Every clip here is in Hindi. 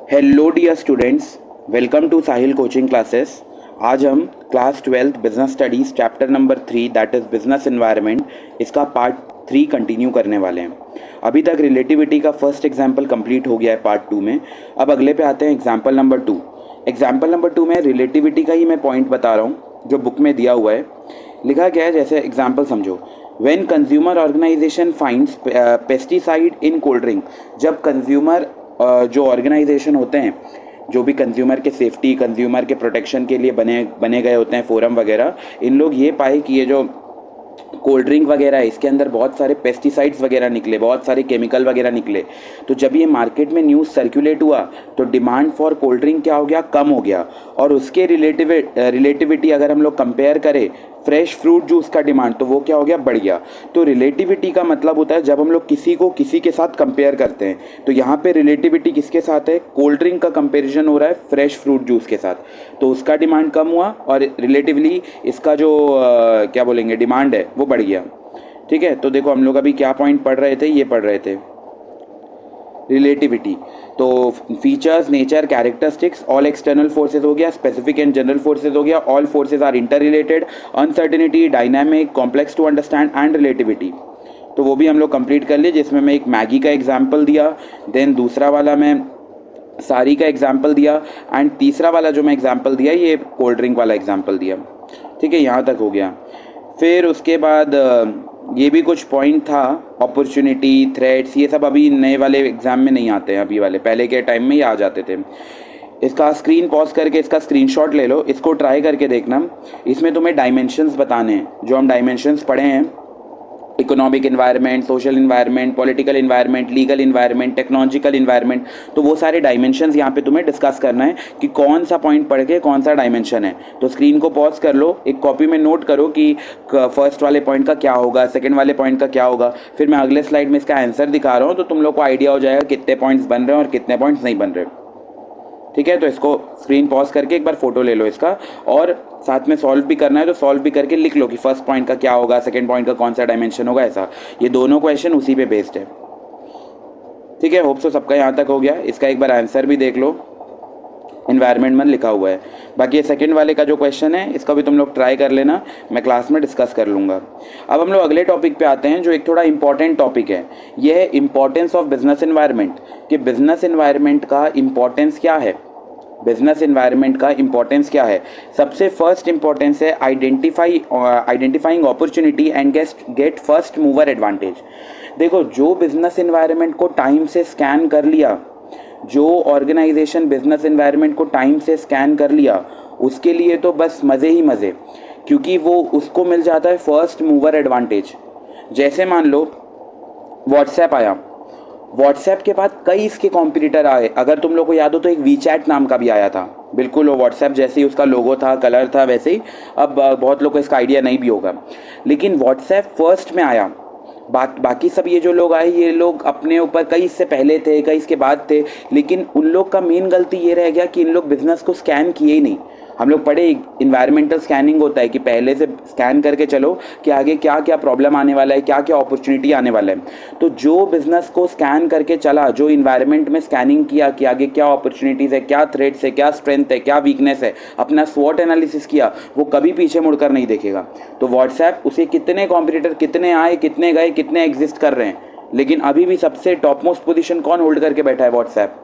Hello dear students, welcome to Sahil coaching classes. आज हम class 12 business studies chapter number 3 that is business environment, इसका पार्ट 3 कंटिन्यू करने वाले हैं। अभी तक रिलेटिविटी का फर्स्ट एग्जाम्पल कंप्लीट हो गया है पार्ट 2 में। अब अगले पे आते हैं एग्जाम्पल नंबर 2। एग्जाम्पल नंबर 2 में रिलेटिविटी का ही मैं पॉइंट बता रहा हूँ जो बुक में दिया हुआ है। लिखा क्या है, जैसे एग्जाम्पल समझो। When consumer organisation finds pesticide in cold drink, जब कंज्यूमर जो ऑर्गेनाइजेशन होते हैं, जो भी कंज्यूमर के सेफ्टी, कंज्यूमर के प्रोटेक्शन के लिए बने गए होते हैं फोरम वगैरह, इन लोग ये पाए कि ये जो कोल्ड ड्रिंक वगैरह है इसके अंदर बहुत सारे पेस्टिसाइड्स वगैरह निकले, बहुत सारे केमिकल वगैरह निकले। तो जब ये मार्केट में न्यूज़ सर्कुलेट हुआ तो डिमांड फॉर कोल्ड ड्रिंक क्या हो गया, कम हो गया। और उसके रिलेटिविटी अगर हम लोग कंपेयर करें फ्रेश फ्रूट जूस का डिमांड, तो वो क्या हो गया, बढ़ गया। तो रिलेटिविटी का मतलब होता है जब हम लोग किसी को किसी के साथ कंपेयर करते हैं। तो यहाँ पे रिलेटिविटी किसके साथ है, कोल्ड ड्रिंक का कंपेरिजन हो रहा है फ्रेश फ्रूट जूस के साथ। तो उसका डिमांड कम हुआ और रिलेटिवली इसका जो क्या बोलेंगे डिमांड है वो बढ़ गया। ठीक है, तो देखो हम लोग अभी क्या पॉइंट पढ़ रहे थे, ये पढ़ रहे थे रिलेटिविटी। तो features, nature, characteristics, all external forces हो गया, स्पेसिफिक एंड जनरल फोर्सेज हो गया, all forces are interrelated, uncertainty, dynamic, complex to understand and relativity. तो वो भी हम लोग कंप्लीट कर लिए, जिसमें मैं एक मैगी का एग्जाम्पल दिया, देन दूसरा वाला मैं सारी का एग्जाम्पल दिया, एंड तीसरा वाला जो मैं एग्जाम्पल दिया ये कोल्ड ड्रिंक वाला एग्जाम्पल दिया। ठीक है, यहाँ तक हो गया। फिर उसके बाद ये भी कुछ पॉइंट था, अपॉर्चुनिटी, थ्रेट्स, ये सब अभी नए वाले एग्ज़ाम में नहीं आते हैं, अभी वाले पहले के टाइम में ही आ जाते थे। इसका स्क्रीन पॉज करके इसका स्क्रीनशॉट ले लो, इसको ट्राई करके देखना। इसमें तुम्हें डायमेंशंस बताने हैं, जो हम डायमेंशंस पढ़े हैं, economic environment, social environment, political environment, legal environment, technological environment. तो वो सारे डायमेंशंस यहाँ पे तुम्हें डिस्कस करना है कि कौन सा पॉइंट पढ़ के कौन सा डायमेंशन है। तो स्क्रीन को पॉज कर लो, एक कॉपी में नोट करो कि फर्स्ट वाले पॉइंट का क्या होगा, सेकंड वाले पॉइंट का क्या होगा। फिर मैं अगले स्लाइड में इसका आंसर दिखा रहा हूँ, तो तुम लोग को आइडिया हो जाएगा कितने पॉइंट्स बन रहे हैं और कितने पॉइंट्स नहीं बन रहे। ठीक है, तो इसको स्क्रीन पॉज करके एक बार फोटो ले लो इसका, और साथ में सॉल्व भी करना है तो सॉल्व भी करके लिख लो कि फर्स्ट पॉइंट का क्या होगा, सेकंड पॉइंट का कौन सा डायमेंशन होगा। ऐसा ये दोनों क्वेश्चन उसी पे बेस्ड है। ठीक है, होप सो सबका यहाँ तक हो गया। इसका एक बार आंसर भी देख लो, इन्वायरमेंट में लिखा हुआ है। बाकी ये सेकंड वाले का जो क्वेश्चन है इसका भी तुम लोग ट्राई कर लेना, मैं क्लास में डिस्कस कर लूँगा। अब हम लोग अगले टॉपिक पे आते हैं जो एक थोड़ा इंपॉर्टेंट टॉपिक है। ये है इंपॉर्टेंस ऑफ बिजनेस इन्वायरमेंट, कि बिजनेस इन्वायरमेंट का इंपॉर्टेंस क्या है, बिजनेस इन्वायरमेंट का इंपॉर्टेंस क्या है। सबसे फर्स्ट इंपॉर्टेंस है identifying opportunity and get first mover advantage. देखो, जो बिजनेस इन्वायरमेंट को टाइम से स्कैन कर लिया, जो ऑर्गेनाइजेशन बिजनेस इन्वायरमेंट को टाइम से स्कैन कर लिया, उसके लिए तो बस मज़े ही मज़े, क्योंकि वो उसको मिल जाता है फर्स्ट मूवर एडवांटेज। जैसे मान लो व्हाट्सएप आया, व्हाट्सएप के बाद कई इसके कॉम्पिटिटर आए। अगर तुम लोग को याद हो तो एक वीचैट नाम का भी आया था, बिल्कुल वो व्हाट्सएप जैसे ही उसका लोगो था, कलर था, वैसे ही। अब बहुत लोग को इसका आइडिया नहीं भी होगा, लेकिन व्हाट्सएप फर्स्ट में आया। बाकी सब ये जो लोग आए, ये लोग अपने ऊपर कई इससे पहले थे, कई इसके बाद थे, लेकिन उन लोग का मेन गलती ये रह गया कि इन लोग बिजनेस को स्कैन किए ही नहीं। हम लोग पढ़े इन्वायरमेंटल स्कैनिंग होता है कि पहले से स्कैन करके चलो कि आगे क्या क्या प्रॉब्लम आने वाला है, क्या क्या अपॉर्चुनिटी आने वाला है। तो जो बिजनेस को स्कैन करके चला, जो इन्वायरमेंट में स्कैनिंग किया कि आगे क्या अपॉर्चुनिटीज़ है, क्या थ्रेट्स है, क्या स्ट्रेंथ है, क्या वीकनेस है, अपना स्वॉट एनालिसिस किया, वो कभी पीछे मुड़कर नहीं देखेगा। तो व्हाट्सएप, उसे कितने कॉम्पिटिटर, कितने आए, कितने गए, कितने एग्जिस्ट कर रहे हैं, लेकिन अभी भी सबसे टॉप मोस्ट पोजीशन कौन होल्ड करके बैठा है, व्हाट्सएप।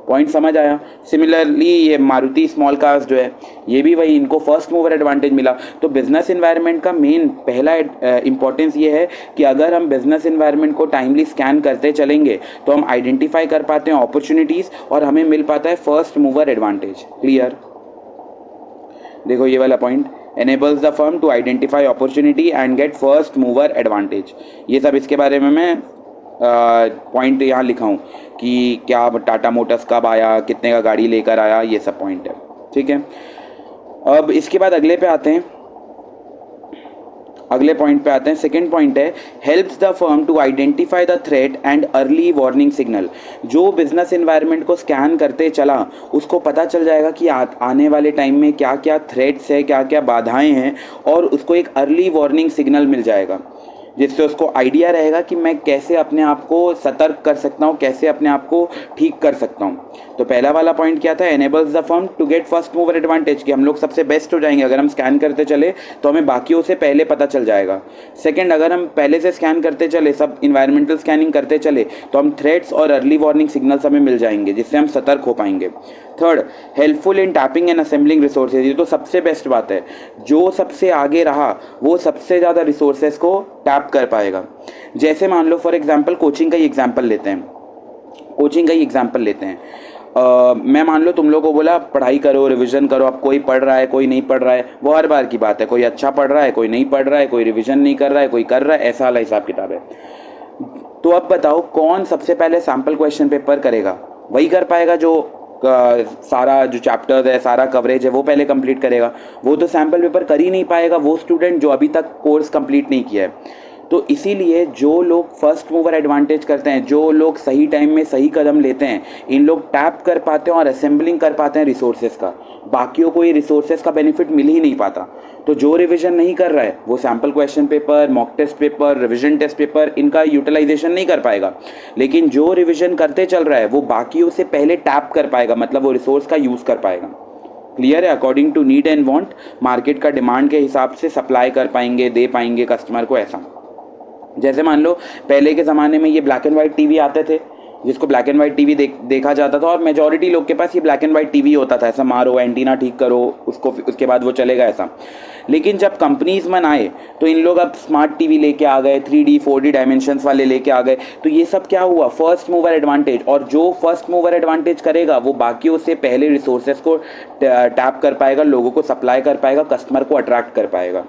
पॉइंट समझ आया। सिमिलरली ये मारुति स्मॉल कार्स जो है, ये भी वही, इनको फर्स्ट मूवर एडवांटेज मिला। तो बिजनेस इन्वायरमेंट का मेन पहला इंपॉर्टेंस ये है कि अगर हम बिजनेस इन्वायरमेंट को टाइमली स्कैन करते चलेंगे तो हम आइडेंटिफाई कर पाते हैं अपॉर्चुनिटीज़ और हमें मिल पाता है फर्स्ट मूवर एडवांटेज। क्लियर? देखो ये वाला point, enables the firm to identify opportunity and get first mover advantage। ये सब इसके बारे में मैं पॉइंट यहाँ लिखा हूँ कि क्या टाटा मोटर्स कब आया, कितने का गाड़ी लेकर आया, ये सब पॉइंट है। ठीक है, अब इसके बाद अगले पे आते हैं, अगले पॉइंट पे आते हैं। सेकंड पॉइंट है helps the firm to identify the threat and early warning signal. जो बिजनेस इन्वायरमेंट को स्कैन करते चला, उसको पता चल जाएगा कि आने वाले टाइम में क्या क्या थ्रेट्स है, क्या क्या बाधाएं हैं, और उसको एक अर्ली वार्निंग सिग्नल मिल जाएगा। जिससे उसको आइडिया रहेगा कि मैं कैसे अपने आप को सतर्क कर सकता हूँ, कैसे अपने आप को ठीक कर सकता हूँ। तो पहला वाला पॉइंट क्या था, enables the firm to get first mover advantage, कि हम लोग सबसे बेस्ट हो जाएंगे। अगर हम स्कैन करते चले तो हमें बाकियों से पहले पता चल जाएगा। सेकंड, अगर हम पहले से स्कैन करते चले, सब इन्वायरमेंटल स्कैनिंग करते चले, तो हम थ्रेट्स और अर्ली वार्निंग सिग्नल्स हमें मिल जाएंगे, जिससे हम सतर्क हो पाएंगे। Third, helpful in tapping and assembling resources, ये तो सबसे बेस्ट बात है। जो सबसे आगे रहा वो सबसे ज़्यादा रिसोर्सेज को टैप कर पाएगा। जैसे मान लो फॉर एग्जांपल कोचिंग का ही एग्जांपल लेते हैं, मैं मान लो तुम लोगों को बोला पढ़ाई करो, रिवीजन करो। अब कोई पढ़ रहा है, कोई नहीं पढ़ रहा है, वो हर बार की बात है। कोई अच्छा पढ़ रहा है, कोई नहीं पढ़ रहा है, कोई रिवीजन नहीं कर रहा है, कोई कर रहा है, ऐसा वाला हिसाब किताब है। तो अब बताओ कौन सबसे पहले सैम्पल क्वेश्चन पेपर करेगा? वही कर पाएगा जो सारा जो चैप्टर्स है, सारा कवरेज है, वो पहले कंप्लीट करेगा। वो तो सैम्पल पेपर कर ही नहीं पाएगा वो स्टूडेंट जो अभी तक कोर्स कंप्लीट नहीं किया है। तो इसीलिए जो लोग फर्स्ट मूवर एडवांटेज करते हैं, जो लोग सही टाइम में सही कदम लेते हैं, इन लोग टैप कर पाते हैं और असेंबलिंग कर पाते हैं रिसोर्सेज का। बाकियों को ये रिसोर्सेज का बेनिफिट मिल ही नहीं पाता। तो जो रिवीजन नहीं कर रहा है वो sample question paper, mock test paper, revision test paper, इनका यूटिलाइजेशन नहीं कर पाएगा। लेकिन जो रिवीजन करते चल रहा है वो बाकियों से पहले टैप कर पाएगा, मतलब वो रिसोर्स का यूज़ कर पाएगा। क्लियर है? According to need and want, market का डिमांड के हिसाब से सप्लाई कर पाएंगे, दे पाएंगे कस्टमर को। ऐसा जैसे मान लो पहले के ज़माने में ये ब्लैक एंड वाइट टीवी आते थे, जिसको ब्लैक एंड वाइट टीवी देखा जाता था, और मेजॉरिटी लोग के पास ये ब्लैक एंड वाइट टीवी होता था। ऐसा मारो, एंटीना ठीक करो उसको, उसके बाद वो चलेगा ऐसा। लेकिन जब कंपनीज मन आए तो इन लोग अब स्मार्ट टीवी लेके आ गए, 3D 4D डायमेंशंस वाले लेके आ गए। तो ये सब क्या हुआ, फर्स्ट मूवर एडवांटेज। और जो फर्स्ट मूवर एडवांटेज करेगा वो बाकियों से पहले रिसोर्सेज को टैप कर पाएगा, लोगों को सप्लाई कर पाएगा, कस्टमर को अट्रैक्ट कर पाएगा।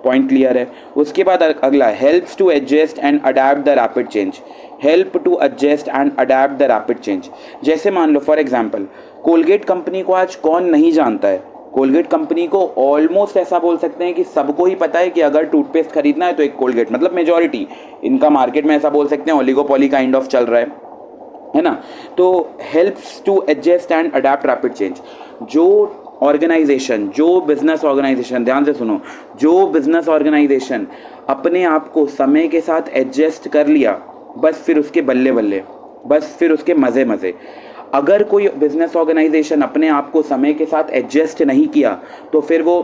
पॉइंट क्लियर है? उसके बाद अगला, helps to adjust and adapt the rapid change. Help to adjust and adapt the rapid change. जैसे मान लो फॉर एग्जांपल कोलगेट कंपनी को आज कौन नहीं जानता है? कोलगेट कंपनी को ऑलमोस्ट ऐसा बोल सकते हैं कि सबको ही पता है कि अगर टूथपेस्ट खरीदना है तो एक कोलगेट, मतलब मेजॉरिटी इनका मार्केट में ऐसा बोल सकते हैं ओलिगोपॉली काइंड ऑफ चल रहा है ना। तो helps to adjust and adapt rapid change. जो ऑर्गेनाइजेशन, जो बिजनेस ऑर्गेनाइजेशन, ध्यान से सुनो, जो बिजनेस ऑर्गेनाइजेशन अपने आप को समय के साथ एडजस्ट कर लिया, बस फिर उसके बल्ले बल्ले, बस फिर उसके मज़े मज़े। अगर कोई बिजनेस ऑर्गेनाइजेशन अपने आप को समय के साथ एडजस्ट नहीं किया तो फिर वो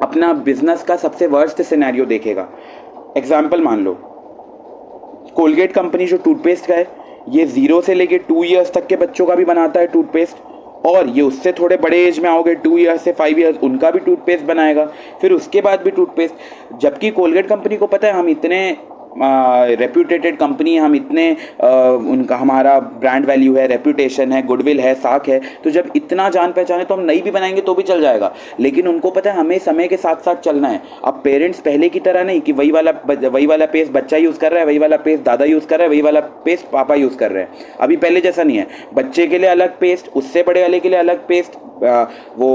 अपना बिजनेस का सबसे वर्स्ट सिनेरियो देखेगा। एग्जाम्पल मान लो कोलगेट कंपनी जो टूथपेस्ट का है, ये 0 से लेके 2 ईयर्स तक के बच्चों का भी बनाता है टूथपेस्ट, और ये उससे थोड़े बड़े एज में आओगे 2 ईयर्स से 5 ईयर्स, उनका भी टूथपेस्ट बनाएगा, फिर उसके बाद भी टूथपेस्ट। जबकि कोलगेट कंपनी को पता है हम इतने रेप्यूटेटेड कंपनी, हम इतने उनका हमारा ब्रांड वैल्यू है, रेप्यूटेशन है, गुडविल है, साख है, तो जब इतना जान पहचान है तो हम नहीं भी बनाएंगे तो भी चल जाएगा। लेकिन उनको पता है हमें समय के साथ साथ चलना है। अब पेरेंट्स पहले की तरह नहीं कि वही वाला पेस्ट बच्चा यूज़ कर रहा है, वही वाला पेस्ट दादा यूज़ कर रहा है, वही वाला पेस्ट पापा यूज़ कर रहे हैं। अभी पहले जैसा नहीं है, बच्चे के लिए अलग पेस्ट, उससे बड़े वाले के लिए अलग पेस्ट, वो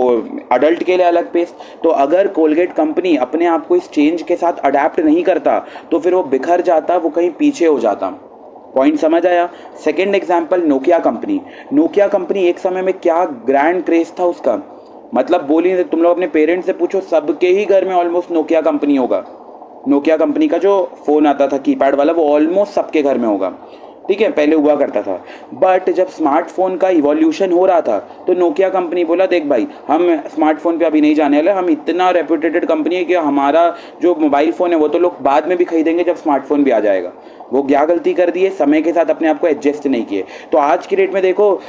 अडल्ट के लिए अलग पेस्ट। तो अगर कोलगेट कंपनी अपने आप को इस चेंज के साथ अडेप्ट नहीं करता तो फिर वो बिखर जाता, वो कहीं पीछे हो जाता। पॉइंट समझ आया? Second example, Nokia company. Nokia company एक समय में क्या ग्रैंड क्रेज था उसका, मतलब बोलिए तुम लोग अपने पेरेंट्स से पूछो, सबके ही घर में ऑलमोस्ट नोकिया कंपनी होगा। नोकिया कंपनी का जो फ़ोन आता था कीपैड वाला, वो ऑलमोस्ट सबके घर में होगा। ठीक है, पहले हुआ करता था। बट जब स्मार्टफोन का इवोल्यूशन हो रहा था तो नोकिया कंपनी बोला देख भाई, हम स्मार्टफोन पे अभी नहीं जाने वाले, हम इतना रेप्यूटेटेड कंपनी है कि हमारा जो मोबाइल फ़ोन है वो तो लोग बाद में भी खरीदेंगे जब स्मार्टफोन भी आ जाएगा। वो क्या गलती कर दी है, समय के साथ अपने आप को एडजस्ट नहीं किए। तो आज की डेट में देखो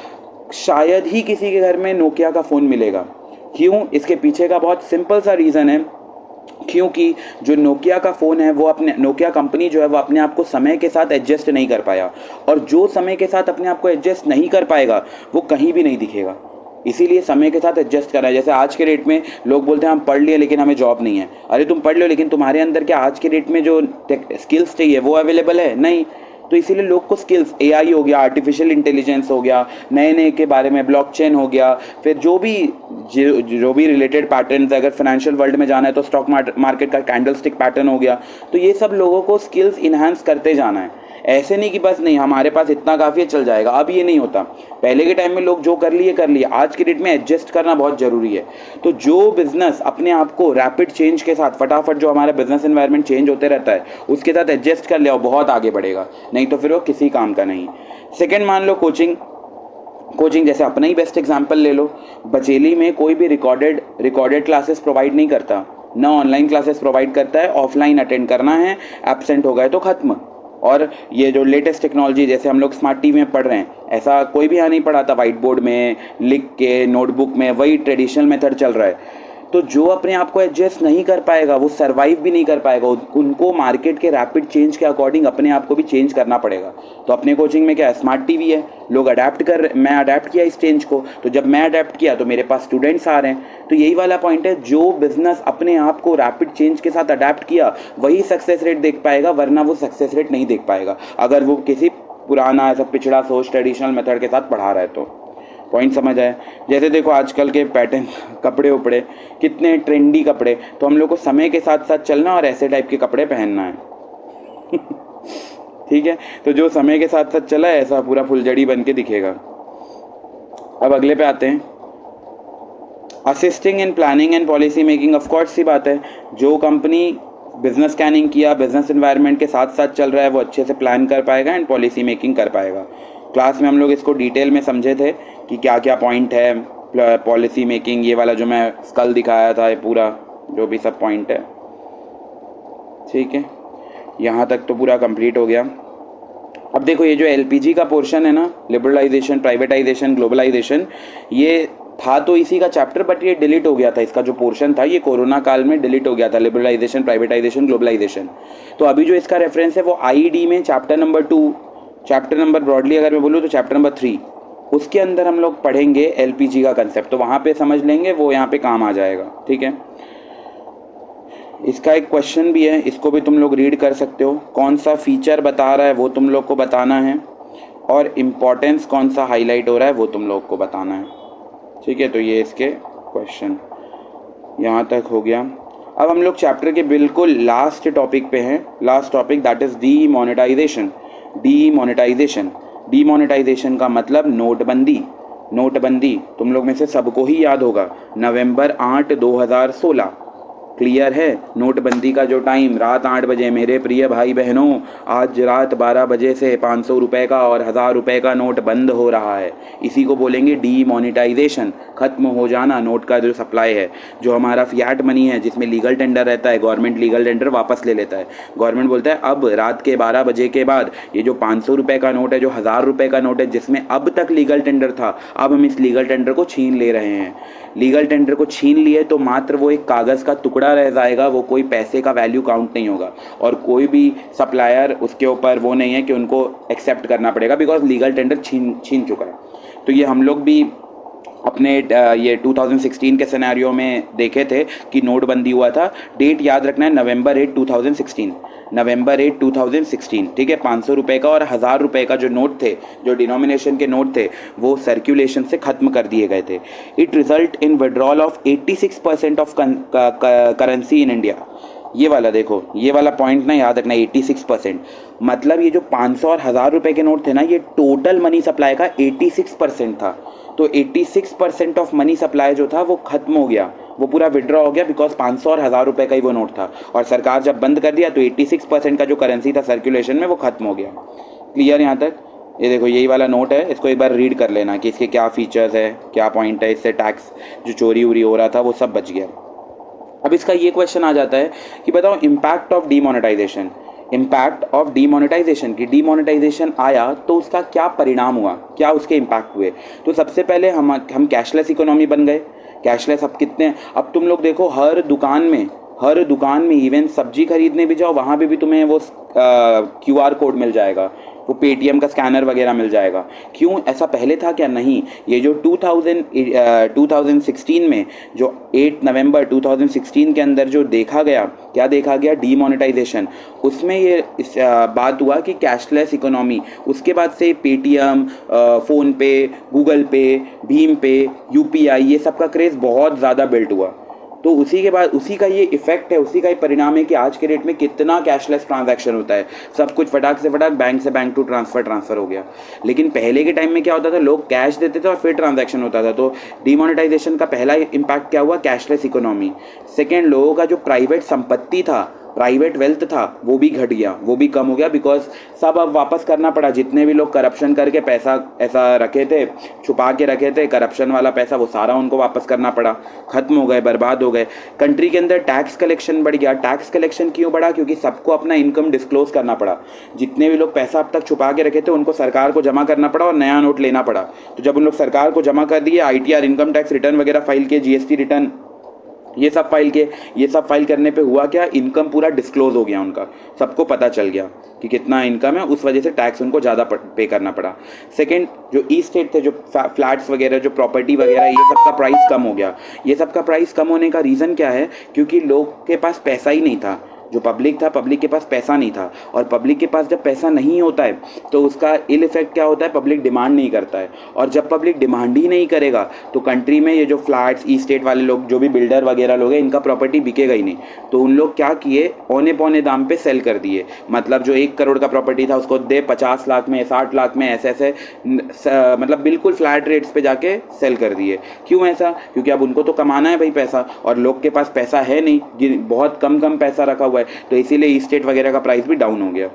शायद ही किसी के घर में नोकिया का फ़ोन मिलेगा। क्यों? इसके पीछे का बहुत सिंपल सा रीज़न है, क्योंकि जो नोकिया का फ़ोन है वो अपने, नोकिया कंपनी जो है वो अपने आप को समय के साथ एडजस्ट नहीं कर पाया, और जो समय के साथ अपने आप को एडजस्ट नहीं कर पाएगा वो कहीं भी नहीं दिखेगा। इसीलिए समय के साथ एडजस्ट करना है। जैसे आज के डेट में लोग बोलते हैं हम पढ़ लिए लेकिन हमें जॉब नहीं है। अरे तुम पढ़ लो लेकिन तुम्हारे अंदर क्या आज के डेट में जो स्किल्स चाहिए वो अवेलेबल है? नहीं। तो इसीलिए लोग को स्किल्स, AI हो गया, आर्टिफिशियल इंटेलिजेंस हो गया, नए नए के बारे में, ब्लॉकचेन हो गया, फिर जो भी रिलेटेड पैटर्न्स, अगर फाइनेंशियल वर्ल्ड में जाना है तो स्टॉक मार्केट का कैंडलस्टिक पैटर्न हो गया। तो ये सब लोगों को स्किल्स इन्हांस करते जाना है। ऐसे नहीं कि बस नहीं हमारे पास इतना काफ़ी है चल जाएगा, अब ये नहीं होता। पहले के टाइम में लोग जो कर लिए, आज के डेट में एडजस्ट करना बहुत ज़रूरी है। तो जो बिज़नेस अपने आप को रैपिड चेंज के साथ फटाफट, जो हमारा बिजनेस एनवायरनमेंट चेंज होते रहता है उसके साथ एडजस्ट कर ले और बहुत आगे बढ़ेगा, नहीं तो फिर वो किसी काम का नहीं। सेकेंड मान लो कोचिंग जैसे अपना ही बेस्ट एग्जांपल ले लो। बचेली में कोई भी रिकॉर्डेड क्लासेस प्रोवाइड नहीं करता, ना ऑनलाइन क्लासेस प्रोवाइड करता है, ऑफलाइन अटेंड करना है, एब्सेंट हो गए तो खत्म। और ये जो लेटेस्ट टेक्नोलॉजी जैसे हम लोग स्मार्ट टीवी में पढ़ रहे हैं, ऐसा कोई भी यहाँ नहीं पढ़ाता वाइट बोर्ड में लिख के नोटबुक में, वही ट्रेडिशनल मेथड चल रहा है। तो जो अपने आप को एडजस्ट नहीं कर पाएगा वो सरवाइव भी नहीं कर पाएगा, उनको मार्केट के रैपिड चेंज के अकॉर्डिंग अपने आप को भी चेंज करना पड़ेगा। तो अपने कोचिंग में क्या है, स्मार्ट टीवी है, लोग मैं अडेप्ट किया इस चेंज को, तो जब मैं अडेप्ट किया तो मेरे पास स्टूडेंट्स आ रहे हैं। तो यही वाला पॉइंट है, जो बिजनेस अपने आप को रैपिड चेंज के साथ अडेप्ट किया वही सक्सेस रेट देख पाएगा, वरना वो सक्सेस रेट नहीं देख पाएगा अगर वो किसी पुराना ऐसा पिछड़ा सोच ट्रेडिशनल मेथड के साथ पढ़ा रहा है। तो पॉइंट समझ आए। जैसे देखो आजकल के पैटर्न कपड़े उपड़े कितने ट्रेंडी कपड़े, तो हम लोग को समय के साथ साथ चलना और ऐसे टाइप के कपड़े पहनना है ठीक है, तो जो समय के साथ साथ चला है ऐसा पूरा फुलझड़ी बन के दिखेगा। अब अगले पे आते हैं, assisting in planning and policy making. Of course सी बात है, जो कंपनी बिजनेस स्कैनिंग किया, बिजनेस एनवायरनमेंट के साथ साथ चल रहा है, वो अच्छे से प्लान कर पाएगा एंड पॉलिसी मेकिंग कर पाएगा। क्लास में हम लोग इसको डिटेल में समझे थे कि क्या क्या पॉइंट है पॉलिसी मेकिंग, ये वाला जो मैं स्कल दिखाया था, ये पूरा जो भी सब पॉइंट है। ठीक है, यहाँ तक तो पूरा कंप्लीट हो गया। अब देखो ये जो एलपीजी का पोर्शन है ना, लिबरलाइजेशन, प्राइवेटाइजेशन, ग्लोबलाइजेशन, ये था तो इसी का चैप्टर, बट ये डिलीट हो गया था। इसका जो पोर्शन था ये कोरोना काल में डिलीट हो गया था, लिबरलाइजेशन, प्राइवेटाइजेशन, ग्लोबलाइजेशन। तो अभी जो इसका रेफरेंस है वो आईडी में चैप्टर नंबर ब्रॉडली अगर मैं बोलूँ तो चैप्टर नंबर 3, उसके अंदर हम लोग पढ़ेंगे एलपीजी का कंसेप्ट, तो वहाँ पे समझ लेंगे, वो यहाँ पे काम आ जाएगा। ठीक है, इसका एक क्वेश्चन भी है, इसको भी तुम लोग रीड कर सकते हो। कौन सा फीचर बता रहा है वो तुम लोग को बताना है, और इम्पोर्टेंस कौन सा हाईलाइट हो रहा है वो तुम लोग को बताना है। ठीक है, तो ये इसके क्वेश्चन यहाँ तक हो गया। अब हम लोग चैप्टर के बिल्कुल लास्ट टॉपिक पे हैं। Last topic that is demonetisation. Demonetisation का मतलब नोटबंदी तुम लोग में से सबको ही याद होगा, नवंबर 8, 2016। क्लियर है, नोटबंदी का जो टाइम रात 8 बजे, मेरे प्रिय भाई बहनों, आज रात 12 बजे से 500 रुपये का और 1000 रुपये का नोट बंद हो रहा है। इसी को बोलेंगे डीमोनेटाइजेशन, खत्म हो जाना नोट का जो सप्लाई है। जो हमारा फियाट मनी है जिसमें लीगल टेंडर रहता है, गवर्नमेंट लीगल टेंडर वापस ले लेता है। गवर्नमेंट बोलता है अब रात के 12 बजे के बाद ये जो 500 रुपये का नोट है, जो 1000 रुपये का नोट है, जिसमें अब तक लीगल टेंडर था, अब हम इस लीगल टेंडर को छीन ले रहे हैं। लीगल टेंडर को छीन लिए तो मात्र वो एक कागज़ का टुकड़ा रह जाएगा, वो कोई पैसे का वैल्यू काउंट नहीं होगा, और कोई भी सप्लायर उसके ऊपर वो नहीं है कि उनको एक्सेप्ट करना पड़ेगा, बिकॉज लीगल टेंडर छीन चुका है। तो ये हम लोग भी अपने ये 2016 के सिनेरियो में देखे थे कि नोटबंदी हुआ था। डेट याद रखना है, नवंबर 8, 2016। ठीक है, 500 रुपये का और 1000 रुपये का जो नोट थे, जो डिनोमिनेशन के नोट थे, वो सर्कुलेशन से ख़त्म कर दिए गए थे। It result in withdrawal of 86% of currency in India. ये वाला देखो, ये वाला पॉइंट ना याद रखना, 86%। मतलब ये जो 500 और 1000 रुपये के नोट थे ना, ये टोटल मनी सप्लाई का 86% था। तो 86% ऑफ मनी सप्लाई जो था वो खत्म हो गया, वो पूरा विड्रॉ हो गया, बिकॉज 500 और 1000 रुपये का ही वो नोट था। और सरकार जब बंद कर दिया तो 86% का जो करेंसी था सर्कुलेशन में वो खत्म हो गया। क्लियर यहाँ तक? ये देखो यही वाला नोट है, इसको एक बार रीड कर लेना कि इसके क्या फीचर्स है, क्या पॉइंट है, इससे टैक्स जो चोरी उरी हो रहा था वो सब बच गया। अब इसका ये क्वेश्चन आ जाता है कि बताओ इम्पैक्ट ऑफ डीमोनेटाइजेशन। की डीमोनेटाइजेशन आया तो उसका क्या परिणाम हुआ, क्या उसके इम्पैक्ट हुए। तो सबसे पहले हम कैशलेस इकोनॉमी बन गए। कैशलेस अब कितने, अब तुम लोग देखो हर दुकान में इवन सब्जी खरीदने भी जाओ, वहाँ पे भी तुम्हें वो QR कोड मिल जाएगा, वो पेटीएम का स्कैनर वगैरह मिल जाएगा। क्यों, ऐसा पहले था क्या? नहीं। ये जो 2016 में जो 8 नवंबर 2016 के अंदर जो देखा गया, क्या देखा गया? डीमोनेटाइजेशन। उसमें ये बात हुआ कि कैशलेस इकोनॉमी, उसके बाद से पेटीएम, फ़ोनपे, गूगल पे, भीम पे, UPI, ये सब का क्रेज़ बहुत ज़्यादा बिल्ट हुआ। तो उसी के बाद उसी का ये इफेक्ट है, उसी का ही परिणाम है कि आज के डेट में कितना कैशलेस ट्रांजैक्शन होता है। सब कुछ फटाक से फटाक बैंक से बैंक टू ट्रांसफर हो गया। लेकिन पहले के टाइम में क्या होता था, लोग कैश देते थे और फिर ट्रांजैक्शन होता था। तो डिमोनेटाइजेशन का पहला इम्पैक्ट क्या हुआ, कैशलेस इकोनॉमी। सेकेंड, लोगों का जो प्राइवेट संपत्ति था, प्राइवेट वेल्थ था, वो भी घट गया, वो भी कम हो गया, बिकॉज सब अब वापस करना पड़ा। जितने भी लोग करप्शन करके पैसा ऐसा रखे थे, छुपा के रखे थे करप्शन वाला पैसा, वो सारा उनको वापस करना पड़ा, खत्म हो गए, बर्बाद हो गए। कंट्री के अंदर टैक्स कलेक्शन बढ़ गया। टैक्स कलेक्शन क्यों बढ़ा, क्योंकि सबको अपना इनकम डिस्क्लोज करना पड़ा। जितने भी लोग पैसा अब तक छुपा के रखे थे उनको सरकार को जमा करना पड़ा और नया नोट लेना पड़ा। तो जब उन लोग सरकार को जमा कर दिए, ITR इनकम टैक्स रिटर्न वगैरह फाइल किए, GST रिटर्न ये सब फाइल करने पे हुआ क्या, इनकम पूरा डिस्क्लोज हो गया उनका, सबको पता चल गया कि कितना इनकम है। उस वजह से टैक्स उनको ज़्यादा पे करना पड़ा। सेकंड, जो स्टेट थे, जो फ्लैट्स वगैरह, जो प्रॉपर्टी वगैरह, ये सब का प्राइस कम हो गया। ये सब का प्राइस कम होने का रीज़न क्या है, क्योंकि लोग के पास पैसा ही नहीं था। जो पब्लिक था, पब्लिक के पास पैसा नहीं था, और पब्लिक के पास जब पैसा नहीं होता है तो उसका इल इफेक्ट क्या होता है, पब्लिक डिमांड नहीं करता है। और जब पब्लिक डिमांड ही नहीं करेगा तो कंट्री में ये जो फ्लैट्स, स्टेट वाले लोग, जो भी बिल्डर वगैरह लोग हैं, इनका प्रॉपर्टी बिकेगा ही नहीं। तो उन लोग क्या किए, औने पौने दाम पे सेल कर दिए। मतलब जो 1 करोड़ का प्रॉपर्टी था उसको दे 50 लाख में, 60 लाख में, ऐसे मतलब बिल्कुल फ्लैट रेट्स पे जाके सेल कर दिए। क्यों ऐसा, क्योंकि अब उनको तो कमाना है भाई पैसा, और लोग के पास पैसा है नहीं, बहुत कम पैसा रखा हुआ है, तो इसीलिए स्टेट वगैरह का प्राइस भी डाउन हो गया।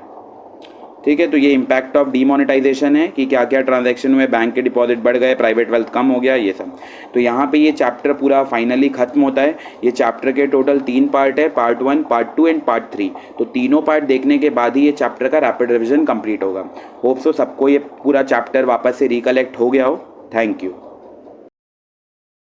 ठीक है, तो ये इम्पैक्ट ऑफ डीमोनेटाइजेशन है कि क्या क्या ट्रांजैक्शन हुए, बैंक के डिपॉजिट बढ़ गए, प्राइवेट वेल्थ कम हो गया, ये सब। तो यहाँ पे ये चैप्टर पूरा फाइनली खत्म होता है। ये चैप्टर के टोटल 3 पार्ट है, पार्ट 1, पार्ट 2 एंड पार्ट 3। तो तीनों पार्ट देखने के बाद ही ये चैप्टर का रैपिड रिविजन कंप्लीट होगा। होप सो सबको ये पूरा चैप्टर वापस से रिकलेक्ट हो गया हो। Thank you.